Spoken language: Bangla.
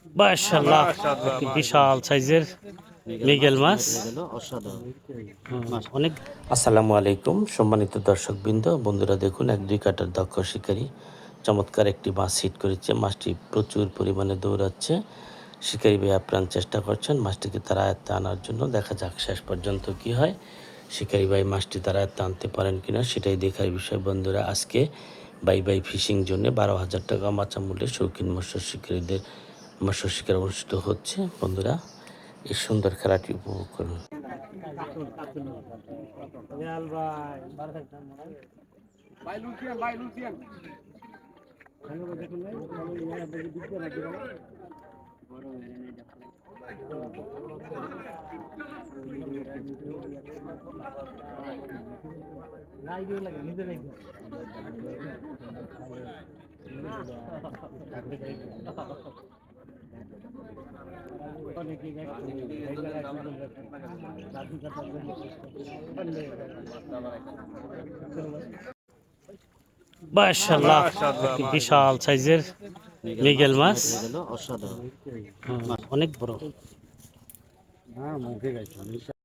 মাশাআল্লাহ, বিশাল সাইজের মৃগেল মাছ। অনেক। আসসালামু আলাইকুম সম্মানিত দর্শকবৃন্দ, বন্ধুরা দেখুন, 1-2 কাটার দক্ষ শিকারী চমৎকার একটি মাছ হিট করেছে। মাছটি প্রচুর পরিমাণে দৌড়াচ্ছে। শিকারী ভাই আপ্রাণ চেষ্টা করছেন মাছটিকে তার আয়ত্তে আনার জন্য। দেখা যাক শেষ পর্যন্ত কি হয়। শিকারী ভাই মাছটি তার আয়ত্তে আনতে পারেন কিনা সেটাই দেখার বিষয়। বন্ধুরা, আজকে বাই বাই ফিশিং জন্য 12,000 টাকা মাচা মূল্যে শৌখিন মৎস্য শিকারীদের মৎস্য শিকার অনুষ্ঠিত হচ্ছে। বন্ধুরা, এই সুন্দর খেলাটি উপভোগ করুন। মাশাআল্লাহ, বিশাল সাইজের মৃগেল মাছ। অনেক বড়।